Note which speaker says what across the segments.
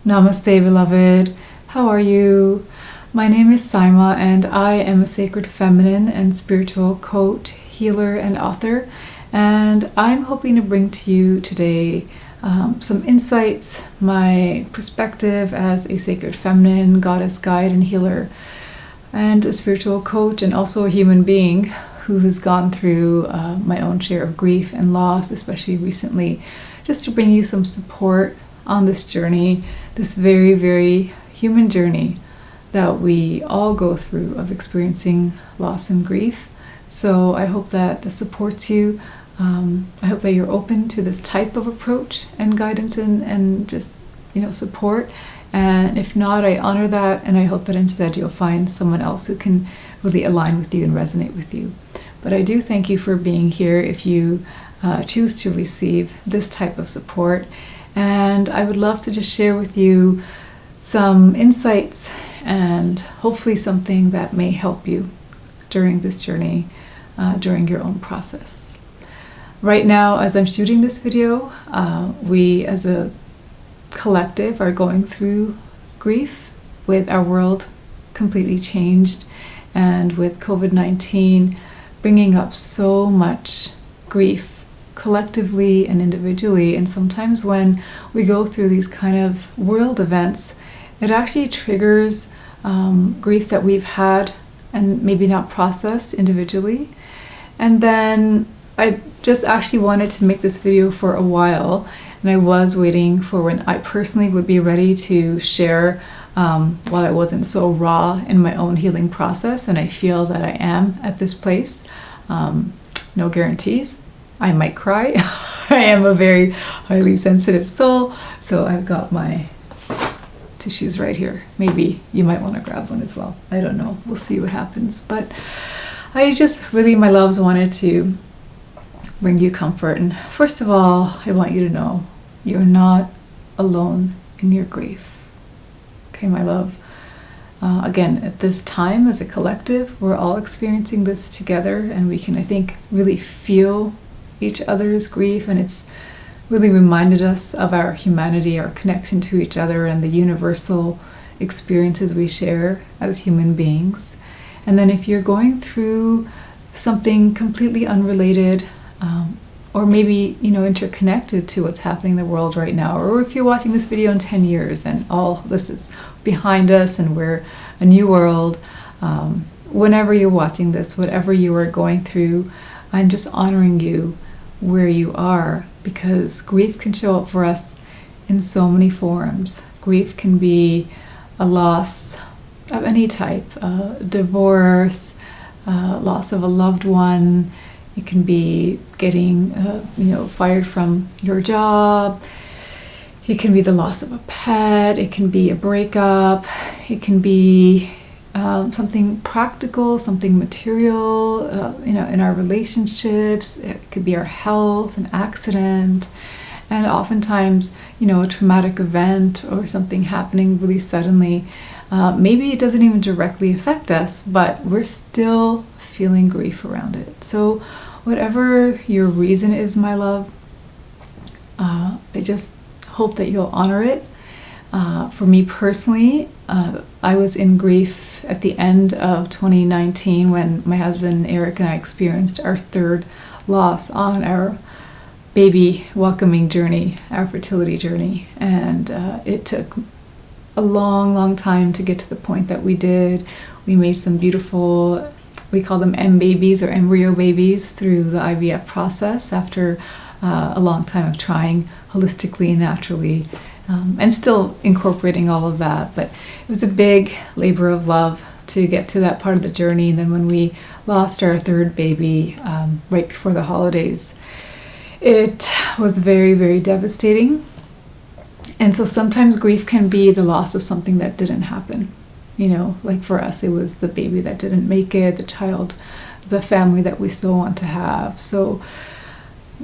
Speaker 1: Namaste, beloved. How are you? My name is Syma, and I am a sacred feminine and spiritual coach, healer, and author. And I'm hoping to bring to you today some insights, my perspective as a sacred feminine, goddess guide, and healer, and a spiritual coach, and also a human being who has gone through my own share of grief and loss, especially recently, just to bring you some support on this journey, this very, very human journey that we all go through of experiencing loss and grief. So I hope that this supports you. I hope that you're open to this type of approach and guidance and just, support. And if not, I honor that, and I hope that instead you'll find someone else who can really align with you and resonate with you. But I do thank you for being here if you choose to receive this type of support. And I would love to just share with you some insights and hopefully something that may help you during this journey, during your own process. Right now, as I'm shooting this video, we as a collective are going through grief with our world completely changed, and with COVID-19 bringing up so much grief collectively and individually. And sometimes when we go through these kind of world events, it actually triggers grief that we've had and maybe not processed individually. And then I just actually wanted to make this video for a while, and I was waiting for when I personally would be ready to share while I wasn't so raw in my own healing process, and I feel that I am at this place. No guarantees. I might cry. I am a very highly sensitive soul, so I've got my tissues right here. Maybe you might want to grab one as well. I don't know. We'll see what happens. But I just really, my loves, wanted to bring you comfort. And first of all, I want you to know you're not alone in your grief. Okay, my love. Again, at this time, as a collective, we're all experiencing this together, and we can, I think, really feel each other's grief, and it's really reminded us of our humanity, our connection to each other, and the universal experiences we share as human beings. And then if you're going through something completely unrelated, or maybe interconnected to what's happening in the world right now, or if you're watching this video in 10 years and all this is behind us and we're a new world, whenever you're watching this, whatever you are going through, I'm just honoring you where you are, because grief can show up for us in so many forms. Grief can be a loss of any type, divorce, loss of a loved one. It can be getting fired from your job. It can be the loss of a pet. It can be a breakup. It can be something practical, something material, in our relationships. It could be our health, an accident, and oftentimes, a traumatic event or something happening really suddenly. Maybe it doesn't even directly affect us, but we're still feeling grief around it. So whatever your reason is, my love, I just hope that you'll honor it. For me personally, I was in grief at the end of 2019 when my husband Eric and I experienced our third loss on our baby welcoming journey, our fertility journey. And it took a long, long time to get to the point that we did. We made some beautiful, we call them M babies or embryo babies, through the IVF process after a long time of trying holistically and naturally, and still incorporating all of that. But it was a big labor of love to get to that part of the journey. And then when we lost our third baby right before the holidays, it was very, very devastating. And so sometimes grief can be the loss of something that didn't happen. Like for us, it was the baby that didn't make it, the child, the family that we still want to have. So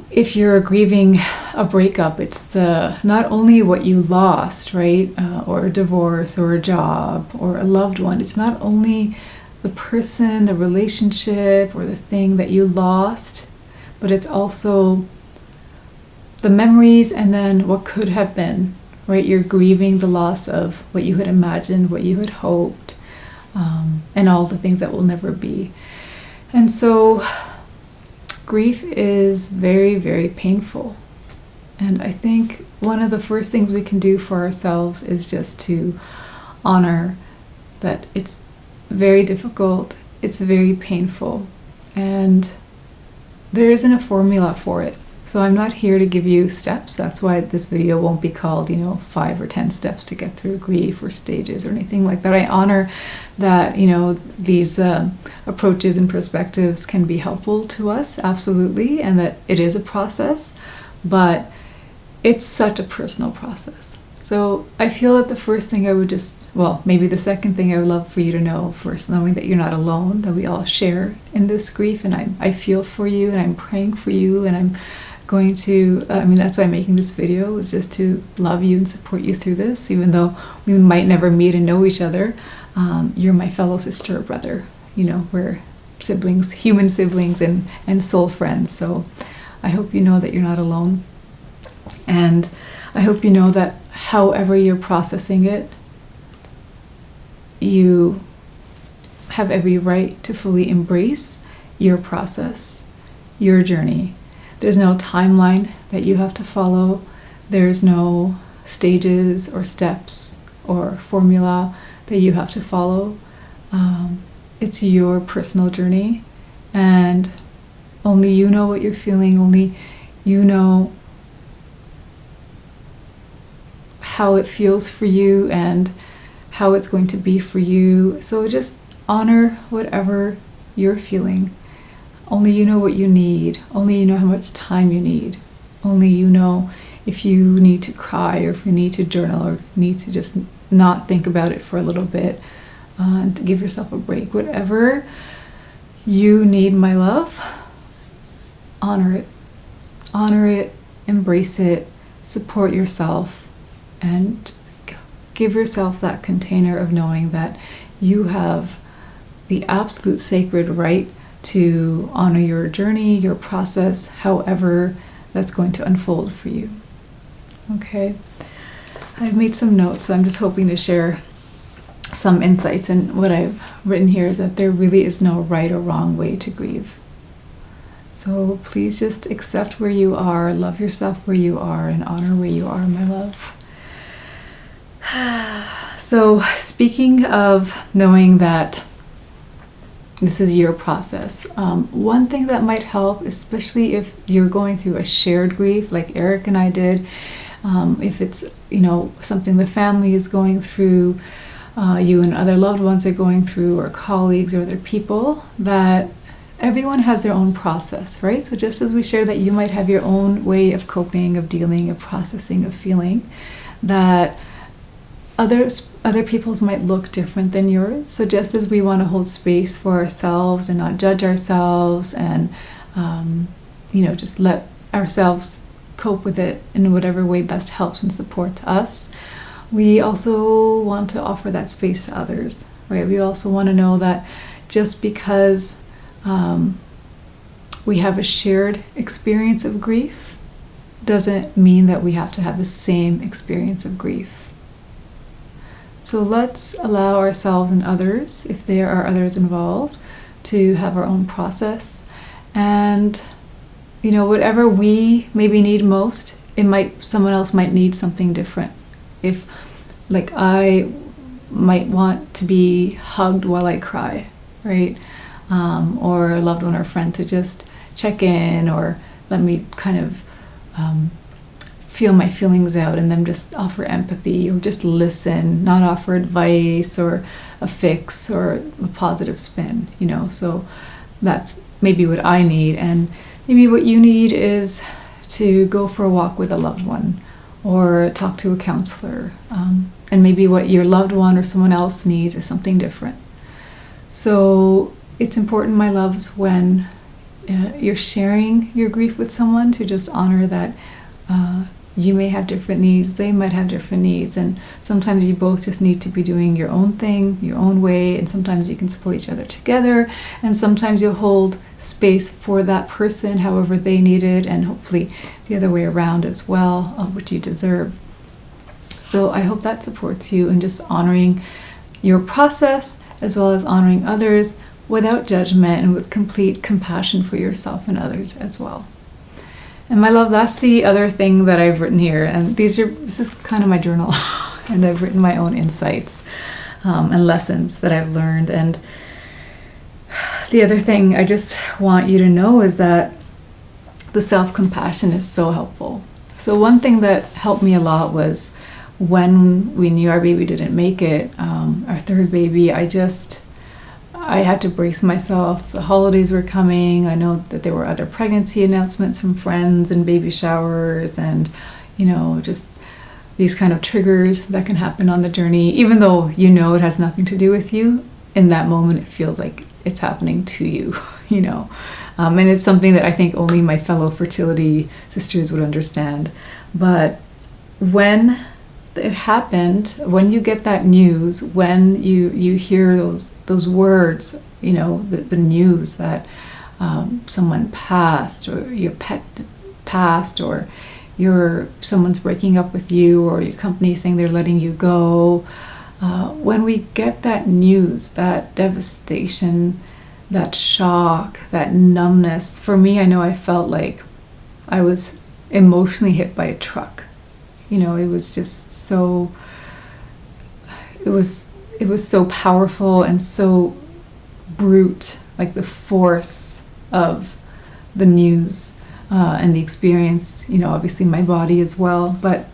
Speaker 1: if you're grieving a breakup, it's the not only what you lost, right, or a divorce or a job or a loved one. It's not only the person, the relationship, or the thing that you lost, but it's also the memories and then what could have been, right? You're grieving the loss of what you had imagined, what you had hoped, and all the things that will never be. And so grief is very, very painful. And I think one of the first things we can do for ourselves is just to honor that it's very difficult, it's very painful, and there isn't a formula for it. So I'm not here to give you steps. That's why this video won't be called, 5 or 10 steps to get through grief or stages or anything like that. I honor that, these approaches and perspectives can be helpful to us, absolutely, and that it is a process, but it's such a personal process. So I feel that the first thing I would maybe the second thing I would love for you to know, first, knowing that you're not alone, that we all share in this grief, and I feel for you, and I'm praying for you, and I'm going to, that's why I'm making this video, is just to love you and support you through this, even though we might never meet and know each other. You're my fellow sister or brother. We're siblings, human siblings, and soul friends. So I hope you know that you're not alone. And I hope you know that however you're processing it, you have every right to fully embrace your process, your journey. There's no timeline that you have to follow. There's no stages or steps or formula that you have to follow. It's your personal journey, and only you know what you're feeling. Only you know how it feels for you and how it's going to be for you. So just honor whatever you're feeling. Only you know what you need. Only you know how much time you need. Only you know if you need to cry, or if you need to journal, or need to just not think about it for a little bit, and to give yourself a break. Whatever you need, my love, honor it. Honor it, embrace it, support yourself, and give yourself that container of knowing that you have the absolute sacred right to honor your journey, your process, however that's going to unfold for you. Okay, I've made some notes, so I'm just hoping to share some insights, and what I've written here is that there really is no right or wrong way to grieve. So please just accept where you are, love yourself where you are, and honor where you are, my love. So speaking of knowing that this is your process, one thing that might help, especially if you're going through a shared grief like Eric and I did, if it's something the family is going through, you and other loved ones are going through, or colleagues or other people, that everyone has their own process, right? So just as we share that you might have your own way of coping, of dealing, of processing, of feeling, that other people's might look different than yours. So just as we want to hold space for ourselves and not judge ourselves, and just let ourselves cope with it in whatever way best helps and supports us, we also want to offer that space to others, right? We also want to know that just because we have a shared experience of grief doesn't mean that we have to have the same experience of grief. So let's allow ourselves and others, if there are others involved, to have our own process. And whatever we maybe need most, someone else might need something different. If, like, I might want to be hugged while I cry, right? Or a loved one or friend to just check in, or let me kind of feel my feelings out, and then just offer empathy, or just listen, not offer advice or a fix or a positive spin, So that's maybe what I need, and maybe what you need is to go for a walk with a loved one, or talk to a counselor, and maybe what your loved one or someone else needs is something different. So it's important, my loves, when you're sharing your grief with someone, to just honor that you may have different needs, they might have different needs, and sometimes you both just need to be doing your own thing, your own way, and sometimes you can support each other together, and sometimes you'll hold space for that person however they need it, and hopefully the other way around as well, which you deserve. So I hope that supports you in just honoring your process as well as honoring others without judgment and with complete compassion for yourself and others as well. And my love, that's the other thing that I've written here. And this is kind of my journal. And I've written my own insights and lessons that I've learned. And the other thing I just want you to know is that the self-compassion is so helpful. So one thing that helped me a lot was when we knew our baby didn't make it, our third baby, I had to brace myself. The holidays were coming. I know that there were other pregnancy announcements from friends and baby showers and, just these kind of triggers that can happen on the journey. Even though it has nothing to do with you, in that moment it feels like it's happening to you, And it's something that I think only my fellow fertility sisters would understand. But when it happened, when you get that news, when you hear those words, the news that someone passed, or your pet passed, or someone's breaking up with you, or your company saying they're letting you go, when we get that news, that devastation, that shock, that numbness, for me, I know I felt like I was emotionally hit by a truck. It was just so, it was so powerful and so brute, like the force of the news and the experience, obviously my body as well. But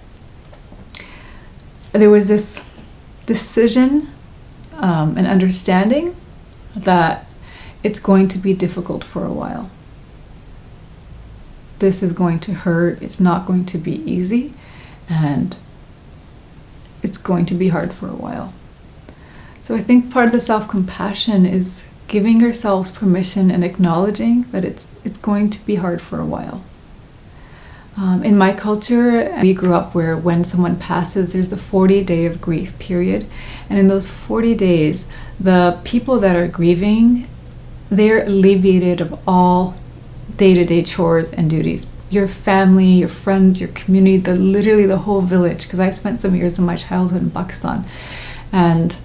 Speaker 1: there was this decision and understanding that it's going to be difficult for a while. This is going to hurt. It's not going to be easy. And it's going to be hard for a while. So I think part of the self-compassion is giving ourselves permission and acknowledging that it's going to be hard for a while. In my culture, we grew up where when someone passes, there's a 40-day of grief period. And in those 40 days, the people that are grieving, they're alleviated of all day-to-day chores and duties. Your family, your friends, your community, literally the whole village, because I spent some years of my childhood in Pakistan. And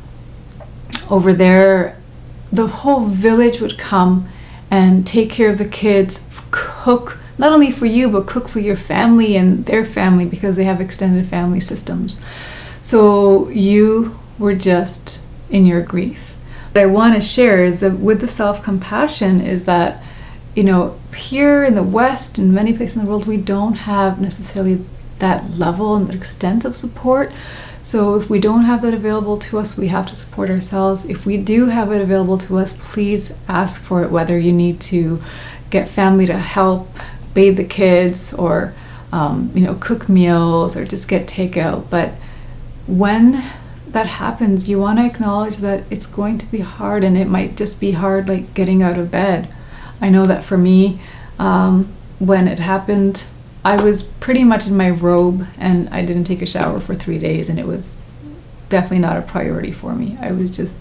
Speaker 1: over there, the whole village would come and take care of the kids, cook, not only for you, but cook for your family and their family, because they have extended family systems. So you were just in your grief. What I want to share is that with the self-compassion is that, here in the West and many places in the world, we don't have necessarily that level and the extent of support. So if we don't have that available to us, we have to support ourselves. If we do have it available to us, please ask for it, whether you need to get family to help bathe the kids or, cook meals or just get takeout. But when that happens, you want to acknowledge that it's going to be hard, and it might just be hard like getting out of bed. I know that for me, when it happened, I was pretty much in my robe and I didn't take a shower for 3 days, and it was definitely not a priority for me. I was just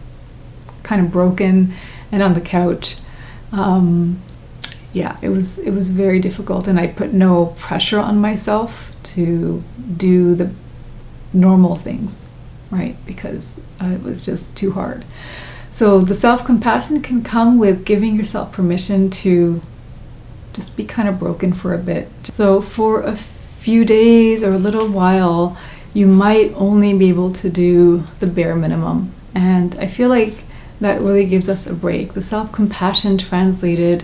Speaker 1: kind of broken and on the couch. It was very difficult, and I put no pressure on myself to do the normal things, right? Because it was just too hard. So the self-compassion can come with giving yourself permission to just be kind of broken for a bit. So for a few days or a little while, you might only be able to do the bare minimum. And I feel like that really gives us a break. The self-compassion translated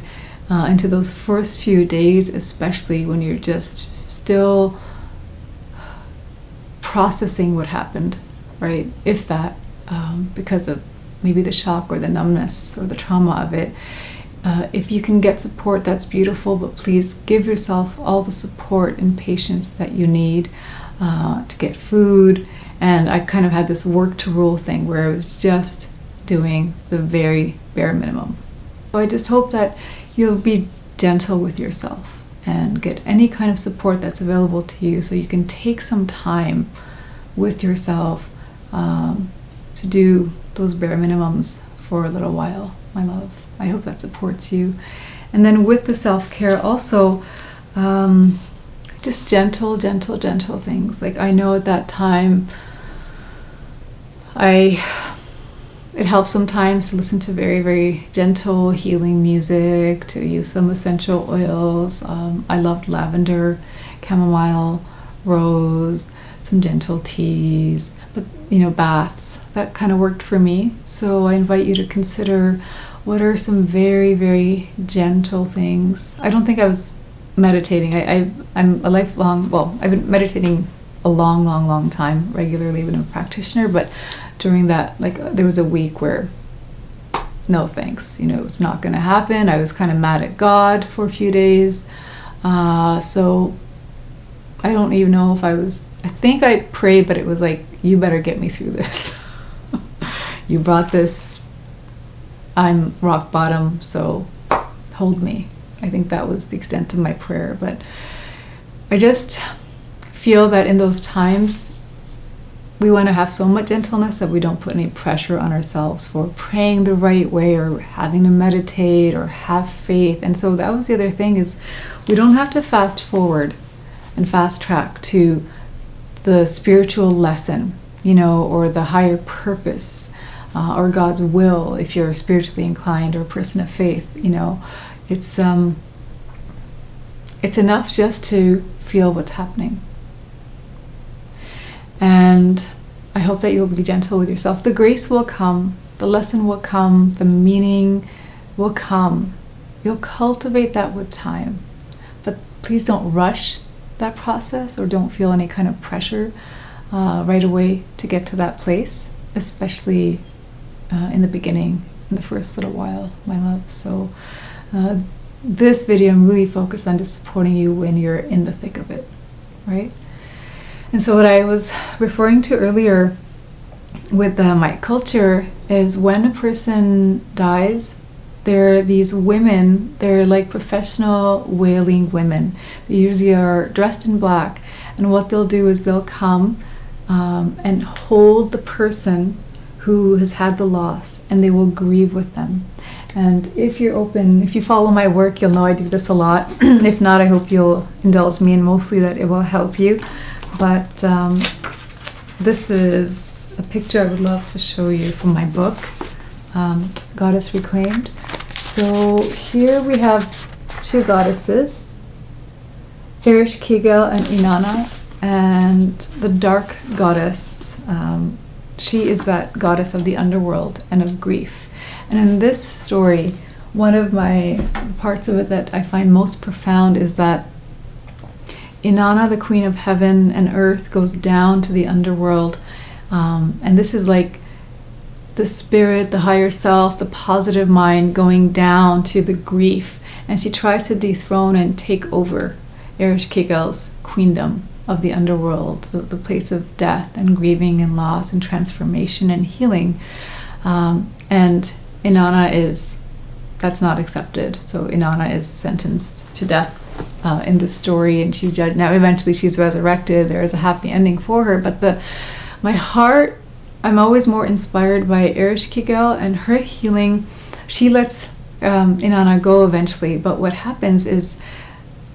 Speaker 1: into those first few days, especially when you're just still processing what happened, right? If that, because of maybe the shock or the numbness or the trauma of it. If you can get support, that's beautiful, but please give yourself all the support and patience that you need to get food. And I kind of had this work to rule thing where I was just doing the very bare minimum. So I just hope that you'll be gentle with yourself and get any kind of support that's available to you, so you can take some time with yourself to do those bare minimums for a little while, my love. I hope that supports you. And then with the self-care also, just gentle things. Like, I know at that time, it helps sometimes to listen to very, very gentle healing music, to use some essential oils. I loved lavender, chamomile, rose, some gentle teas, but baths, that kind of worked for me. So I invite you to consider, what are some very, very gentle things. I don't think I was meditating. I'm a lifelong, I've been meditating a long time, regularly, been a practitioner, but during that, there was a week where, no thanks, it's not going to happen. I was kind of mad at God for a few days. So I don't even know if I think I prayed, but it was like, you better get me through this. You brought this, I'm rock bottom, so hold me. I think that was the extent of my prayer. But I just feel that in those times, we want to have so much gentleness that we don't put any pressure on ourselves for praying the right way or having to meditate or have faith. And so that was the other thing, is we don't have to fast forward and fast track to the spiritual lesson, or the higher purpose, or God's will, if you're spiritually inclined or a person of faith. It's enough just to feel what's happening. And I hope that you'll be gentle with yourself. The grace will come, the lesson will come, the meaning will come. You'll cultivate that with time. But please don't rush that process, or don't feel any kind of pressure right away to get to that place, especially in the beginning, in the first little while, my love. So this video, I'm really focused on just supporting you when you're in the thick of it, right? And so what I was referring to earlier with my culture is, when a person dies, there are these women, they're like professional wailing women. They usually are dressed in black, and what they'll do is they'll come and hold the person who has had the loss, and they will grieve with them. And if you follow my work, you'll know I do this a lot. If not, I hope you'll indulge me, and mostly that it will help you. But this is a picture I would love to show you from my book, Goddess Reclaimed. So here we have two goddesses, Ereshkigal and Inanna, and the dark goddess, she is that goddess of the underworld and of grief. And in this story, one of my parts of it that I find most profound is that Inanna, the queen of heaven and earth, goes down to the underworld, and this is like the spirit, the higher self, the positive mind going down to the grief, and she tries to dethrone and take over Ereshkigal's queendom of the underworld, the place of death and grieving and loss and transformation and healing. And Inanna that's not accepted. So Inanna is sentenced to death in this story, and she's judged. Now eventually she's resurrected. There is a happy ending for her, but my heart, I'm always more inspired by Ereshkigal and her healing. She lets Inanna go eventually, but what happens is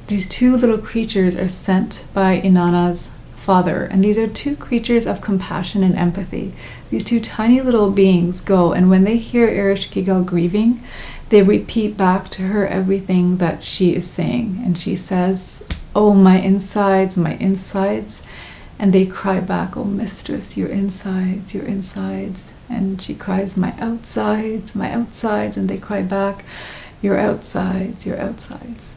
Speaker 1: these two little creatures are sent by Inanna's father, and these are two creatures of compassion and empathy. These two tiny little beings go, and when they hear Ereshkigal grieving, they repeat back to her everything that she is saying, and she says, "Oh, my insides, my insides." And they cry back, "Oh, mistress, your insides, your insides." And she cries, "My outsides, my outsides." And they cry back, "Your outsides, your outsides."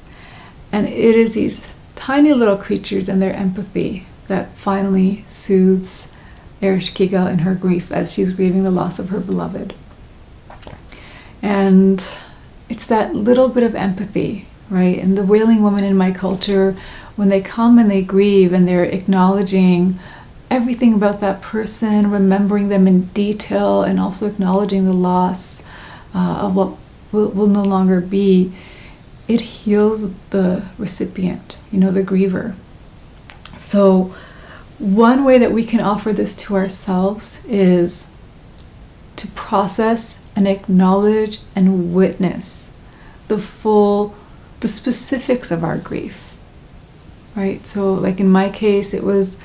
Speaker 1: And it is these tiny little creatures and their empathy that finally soothes Ereshkigal in her grief as she's grieving the loss of her beloved. And it's that little bit of empathy, right? And the wailing woman in my culture, when they come and they grieve and they're acknowledging everything about that person, remembering them in detail, and also acknowledging the loss of what will no longer be, it heals the recipient, the griever. So one way that we can offer this to ourselves is to process and acknowledge and witness the specifics of our grief, right? So like in my case, it was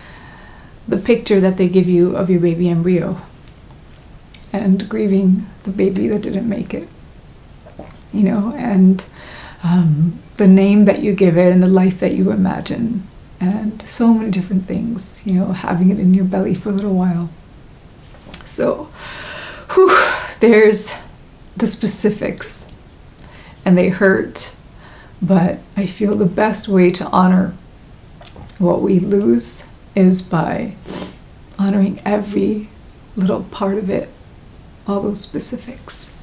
Speaker 1: the picture that they give you of your baby embryo and grieving the baby that didn't make it, and the name that you give it and the life that you imagine, and so many different things, having it in your belly for a little while. So there's the specifics, and they hurt, but I feel the best way to honor what we lose is by honoring every little part of it, all those specifics.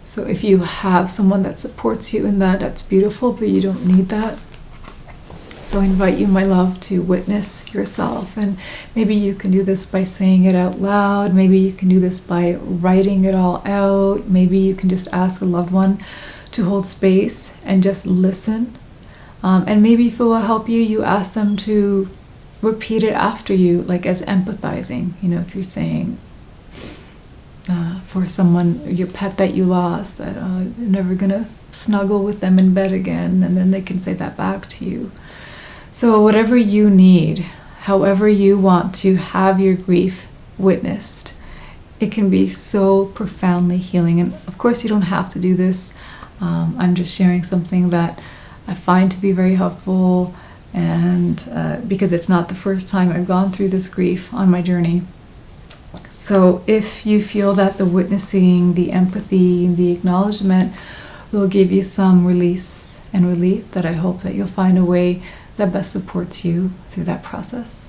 Speaker 1: So if you have someone that supports you in that, that's beautiful, but you don't need that. So I invite you, my love, to witness yourself. And maybe you can do this by saying it out loud. Maybe you can do this by writing it all out. Maybe you can just ask a loved one to hold space and just listen. And maybe if it will help you, you ask them to repeat it after you, like as empathizing. If you're saying for someone, your pet that you lost, that you're never gonna snuggle with them in bed again, and then they can say that back to you. So whatever you need, however you want to have your grief witnessed, it can be so profoundly healing. And of course you don't have to do this. I'm just sharing something that I find to be very helpful, and because it's not the first time I've gone through this grief on my journey. So if you feel that the witnessing, the empathy, the acknowledgement will give you some release and relief, that I hope that you'll find a way that best supports you through that process.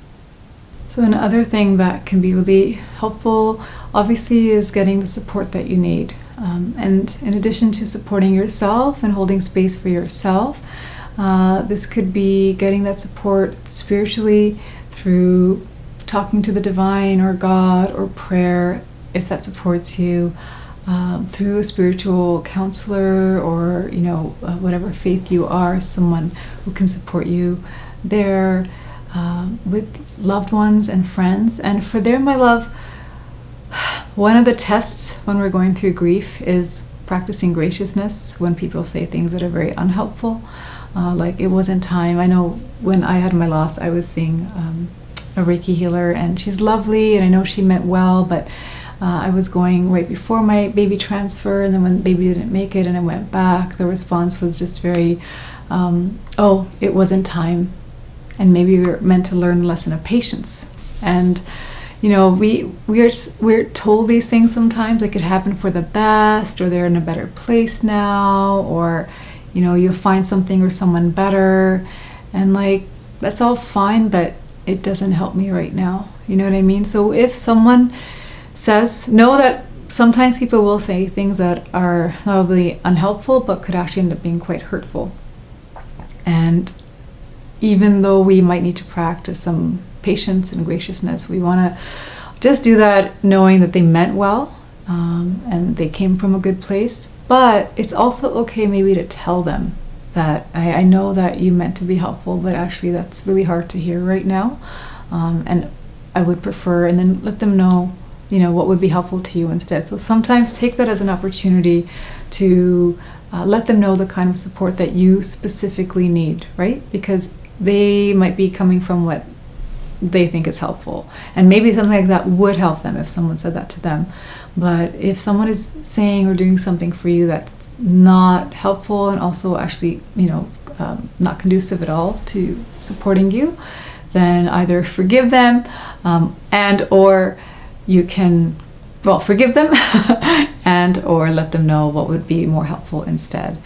Speaker 1: So another thing that can be really helpful, obviously, is getting the support that you need. And in addition to supporting yourself and holding space for yourself, this could be getting that support spiritually through talking to the divine or God or prayer, if that supports you, through a spiritual counselor or, whatever faith you are, someone who can support you there, with loved ones and friends. And for there, my love, one of the tests when we're going through grief is practicing graciousness when people say things that are very unhelpful. Like, it wasn't time. I know when I had my loss, I was seeing a Reiki healer, and she's lovely, and I know she meant well, but I was going right before my baby transfer, and then when the baby didn't make it and I went back, the response was just very, oh, it wasn't time. And maybe we're meant to learn a lesson of patience. And we're told these things sometimes, like it happened for the best, or they're in a better place now, or you'll find something or someone better, and like that's all fine, but it doesn't help me right now. You know what I mean? So if someone says, know that sometimes people will say things that are not only unhelpful but could actually end up being quite hurtful. And even though we might need to practice some patience and graciousness, we want to just do that knowing that they meant well, and they came from a good place. But it's also okay maybe to tell them that I know that you meant to be helpful, but actually that's really hard to hear right now, and I would prefer, and then let them know what would be helpful to you instead. So sometimes take that as an opportunity to let them know the kind of support that you specifically need, right? Because they might be coming from what they think is helpful, and maybe something like that would help them if someone said that to them. But if someone is saying or doing something for you that's not helpful, and also actually not conducive at all to supporting you, then either forgive them, and or you can forgive them and or let them know what would be more helpful instead.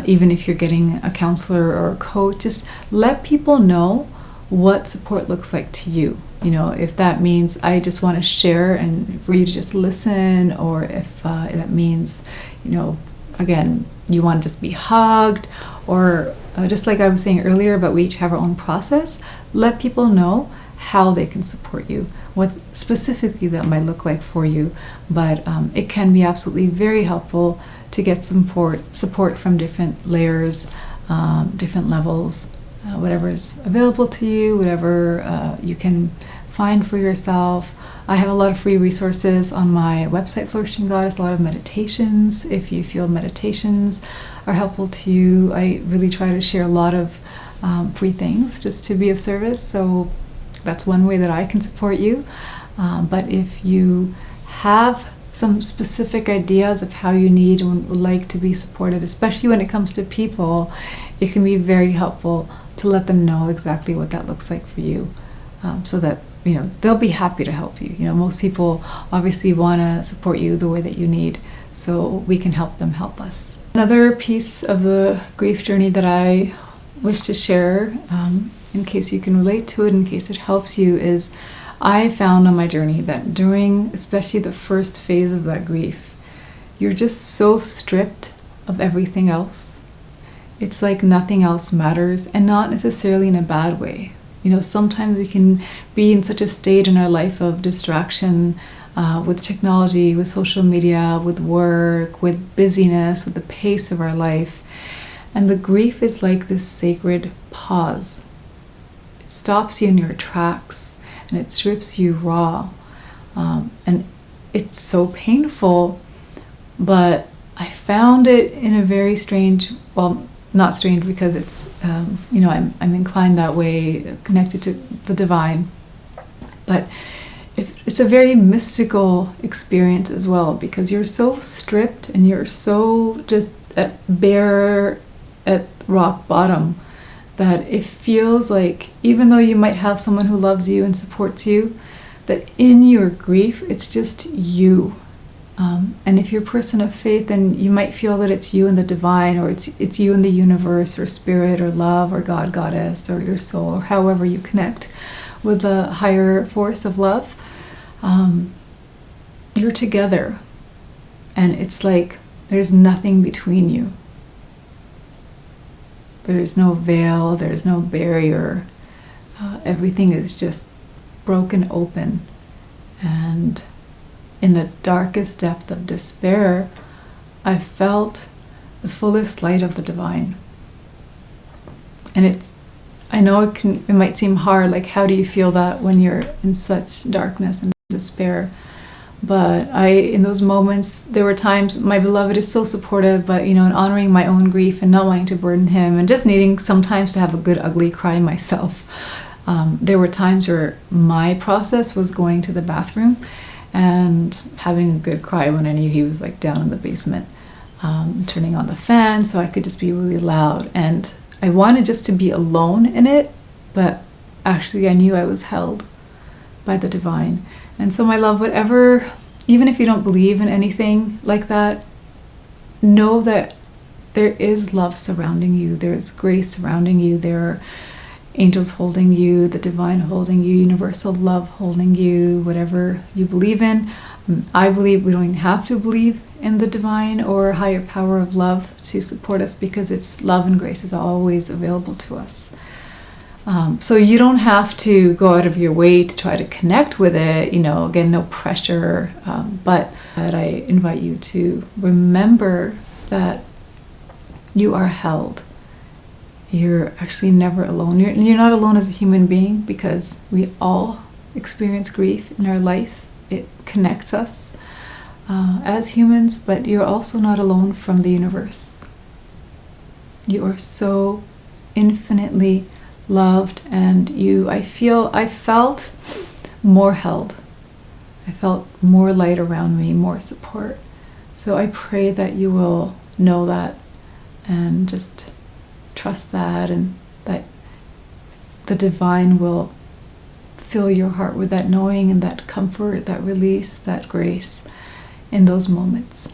Speaker 1: Even if you're getting a counselor or a coach, just let people know what support looks like to you. If that means I just want to share and for you to just listen, or if that means, again, you want to just be hugged, or just like I was saying earlier, but we each have our own process. Let people know how they can support you, what specifically that might look like for you. But it can be absolutely very helpful to get support from different layers, different levels, whatever is available to you, whatever you can find for yourself. I have a lot of free resources on my website, Flourishing Goddess, a lot of meditations. If you feel meditations are helpful to you, I really try to share a lot of free things just to be of service. So that's one way that I can support you. But if you have some specific ideas of how you need and would like to be supported, especially when it comes to people, it can be very helpful to let them know exactly what that looks like for you, so that they'll be happy to help you. Most people obviously want to support you the way that you need, so we can help them help us. Another piece of the grief journey that I wish to share, in case you can relate to it, in case it helps you, is I found on my journey that during especially the first phase of that grief, you're just so stripped of everything else. It's like nothing else matters, and not necessarily in a bad way. Sometimes we can be in such a state in our life of distraction, with technology, with social media, with work, with busyness, with the pace of our life. And the grief is like this sacred pause. It stops you in your tracks, and it strips you raw. And it's so painful, but I found it in a very strange, well, not strange because it's, I'm inclined that way, connected to the divine. But it's a very mystical experience as well, because you're so stripped and you're so just bare at rock bottom that it feels like, even though you might have someone who loves you and supports you, that in your grief, it's just you. And if you're a person of faith, then you might feel that it's you and the divine, or it's you and the universe, or spirit, or love, or God, goddess, or your soul, or however you connect with the higher force of love. You're together, and it's like there's nothing between you. There's no veil, there's no barrier. Everything is just broken open. And in the darkest depth of despair, I felt the fullest light of the divine. And I know it might seem hard, like how do you feel that when you're in such darkness and despair? But in those moments, there were times, my beloved is so supportive, but in honoring my own grief and not wanting to burden him, and just needing sometimes to have a good ugly cry myself. There were times where my process was going to the bathroom and having a good cry when I knew he was like down in the basement, turning on the fan so I could just be really loud. And I wanted just to be alone in it, but actually I knew I was held by the divine. And so my love, whatever, even if you don't believe in anything like that, know that there is love surrounding you, there is grace surrounding you, there are angels holding you, the divine holding you, universal love holding you, whatever you believe in. I believe we don't even have to believe in the divine or higher power of love to support us, because it's love and grace is always available to us. So you don't have to go out of your way to try to connect with it, again, no pressure, but I invite you to remember that you are held. You're actually never alone. You're not alone as a human being, because we all experience grief in our life. It connects us as humans, but you're also not alone from the universe. You are so infinitely loved, and I felt more held. I felt more light around me, more support. So I pray that you will know that and just trust that, and that the divine will fill your heart with that knowing and that comfort, that release, that grace in those moments.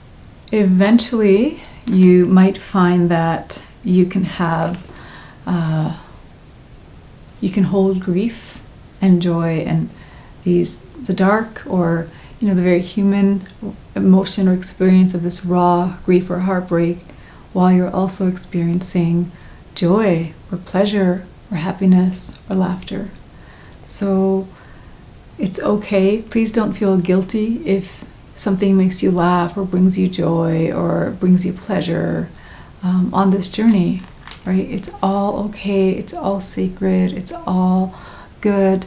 Speaker 1: Eventually, you might find that you can have you can hold grief and joy and the dark, or the very human emotion or experience of this raw grief or heartbreak, while you're also experiencing joy or pleasure or happiness or laughter. So it's okay. Please don't feel guilty if something makes you laugh or brings you joy or brings you pleasure on this journey, right? It's all okay. It's all sacred. It's all good.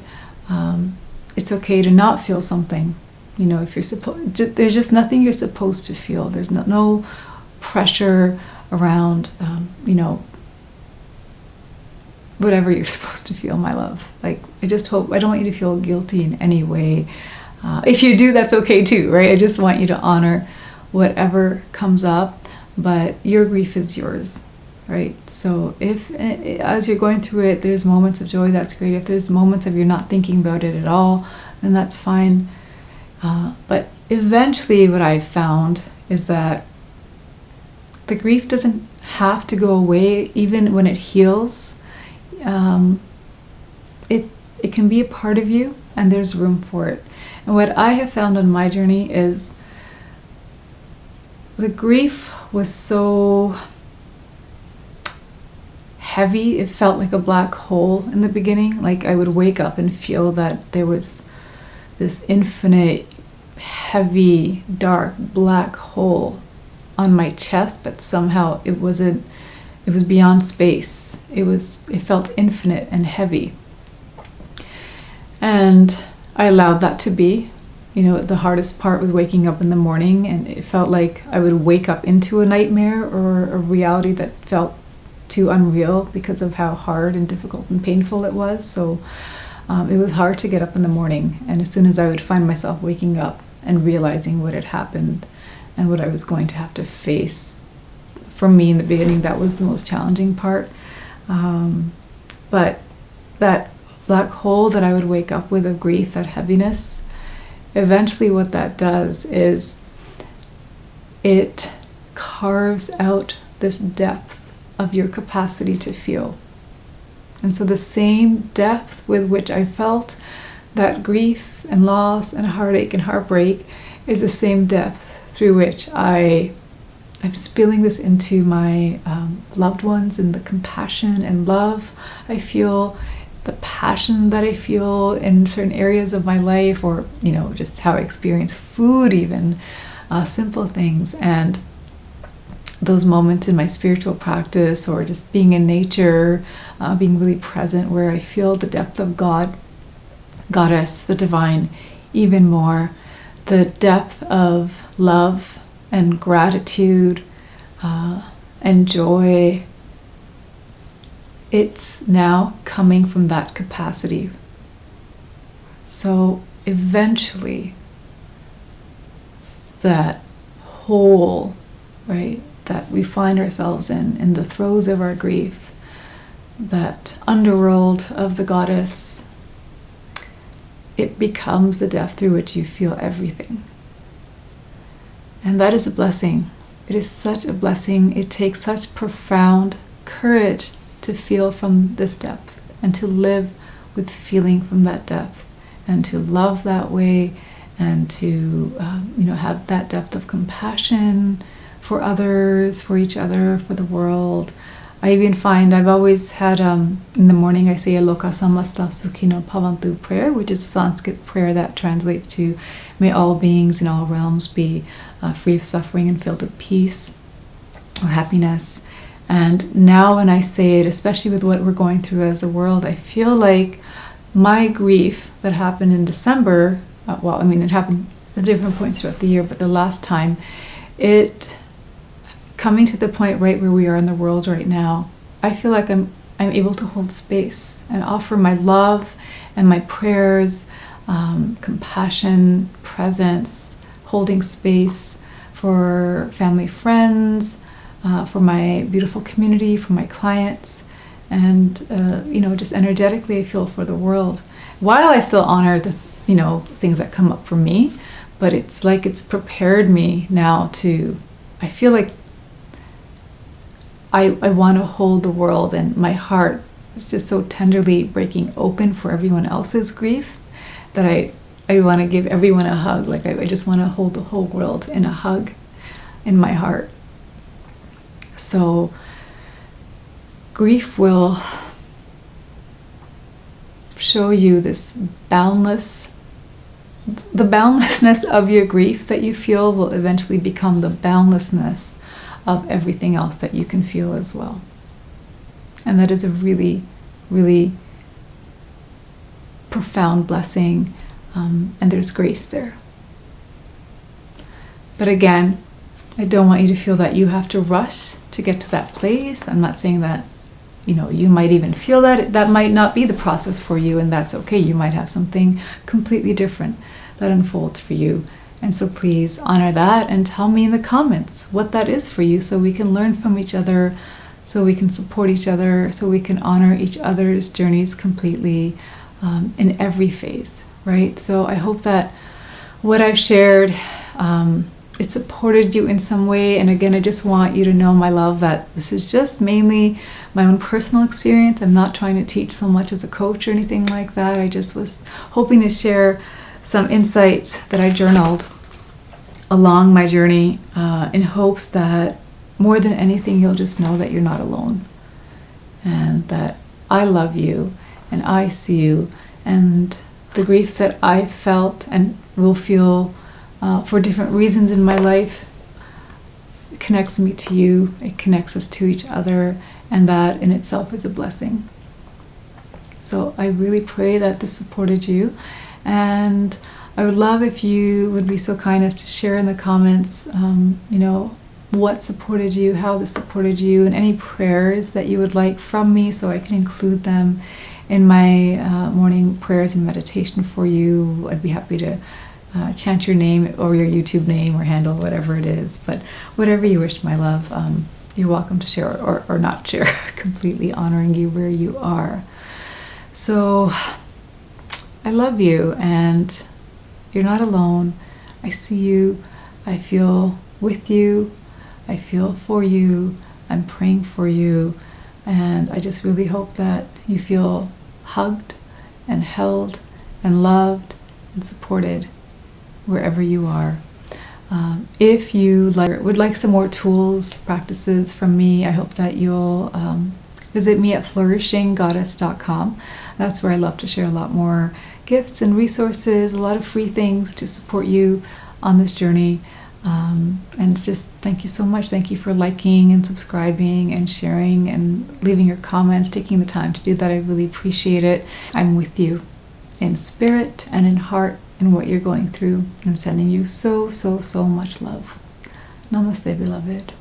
Speaker 1: It's okay to not feel something. If you're there's just nothing you're supposed to feel. There's no pressure around, whatever you're supposed to feel, my love. Like, I don't want you to feel guilty in any way. If you do, that's okay too, right? I just want you to honor whatever comes up, but your grief is yours, right? So if, as you're going through it, there's moments of joy, that's great. If there's moments of you're not thinking about it at all, then that's fine. But eventually what I've found is that the grief doesn't have to go away even when it heals. It can be a part of you, and there's room for it. And what I have found on my journey is the grief was so heavy, it felt like a black hole in the beginning. Like I would wake up and feel that there was this infinite, heavy, dark, black hole on my chest, but somehow it was beyond space. It felt infinite and heavy. And I allowed that to be. The hardest part was waking up in the morning, and it felt like I would wake up into a nightmare or a reality that felt too unreal because of how hard and difficult and painful it was. So it was hard to get up in the morning. And as soon as I would find myself waking up and realizing what had happened and what I was going to have to face, for me in the beginning, that was the most challenging part. But that black hole that I would wake up with of grief, that heaviness, eventually what that does is it carves out this depth of your capacity to feel. And so the same depth with which I felt that grief and loss and heartache and heartbreak is the same depth through which I'm spilling this into my loved ones, and the compassion and love I feel, the passion that I feel in certain areas of my life, or just how I experience food, even simple things, and those moments in my spiritual practice, or just being in nature, being really present, where I feel the depth of God, Goddess, the divine, even more, the depth of love and gratitude and joy. It's now coming from that capacity. So eventually that hole, right, that we find ourselves in the throes of our grief, that underworld of the goddess, it becomes the depth through which you feel everything. And that is a blessing. It is such a blessing. It takes such profound courage to feel from this depth, and to live with feeling from that depth, and to love that way, and to have that depth of compassion for others, for each other, for the world. I even find I've always had in the morning I say a Loka Samasta Sukhino Bhavantu prayer, which is a Sanskrit prayer that translates to may all beings in all realms be free of suffering and filled with peace or happiness. And now when I say it, especially with what we're going through as a world, I feel like my grief that happened in December, it happened at different points throughout the year, but the last time, it coming to the point right where we are in the world right now, I feel like I'm able to hold space and offer my love and my prayers, compassion, presence, holding space for family, friends, for my beautiful community, for my clients, and just energetically I feel for the world, while I still honor the things that come up for me. But it's like it's prepared me now to, I feel like I want to hold the world, and my heart is just so tenderly breaking open for everyone else's grief that I want to give everyone a hug. Like I just want to hold the whole world in a hug in my heart. So grief will show you this the boundlessness of your grief that you feel will eventually become the boundlessness of everything else that you can feel as well. And that is a really, really profound blessing, and there's grace there. But again, I don't want you to feel that you have to rush to get to that place. I'm not saying that you might even feel that that might not be the process for you, and that's okay. You might have something completely different that unfolds for you. And so please honor that and tell me in the comments what that is for you, so we can learn from each other, so we can support each other, so we can honor each other's journeys completely, in every phase, right? So I hope that what I've shared, it supported you in some way. And again, I just want you to know, my love, that this is just mainly my own personal experience. I'm not trying to teach so much as a coach or anything like that. I just was hoping to share some insights that I journaled along my journey, in hopes that more than anything, you'll just know that you're not alone, and that I love you and I see you, and the grief that I felt and will feel for different reasons in my life connects me to you. It connects us to each other, and that in itself is a blessing. So I really pray that this supported you, and I would love if you would be so kind as to share in the comments, what supported you, how this supported you, and any prayers that you would like from me, so I can include them in my morning prayers and meditation for you. I'd be happy to chant your name or your YouTube name or handle, whatever it is. But whatever you wish, my love, you're welcome to share or not share, completely honoring you where you are. So I love you, and you're not alone. I see you. I feel with you. I feel for you. I'm praying for you. And I just really hope that you feel hugged and held and loved and supported wherever you are. If you would like some more tools, practices from me, I hope that you'll visit me at flourishinggoddess.com. That's where I love to share a lot more gifts and resources, a lot of free things to support you on this journey. And just thank you so much. Thank you for liking and subscribing and sharing and leaving your comments, taking the time to do that. I really appreciate it. I'm with you in spirit and in heart in what you're going through. I'm sending you so, so, so much love. Namaste, beloved.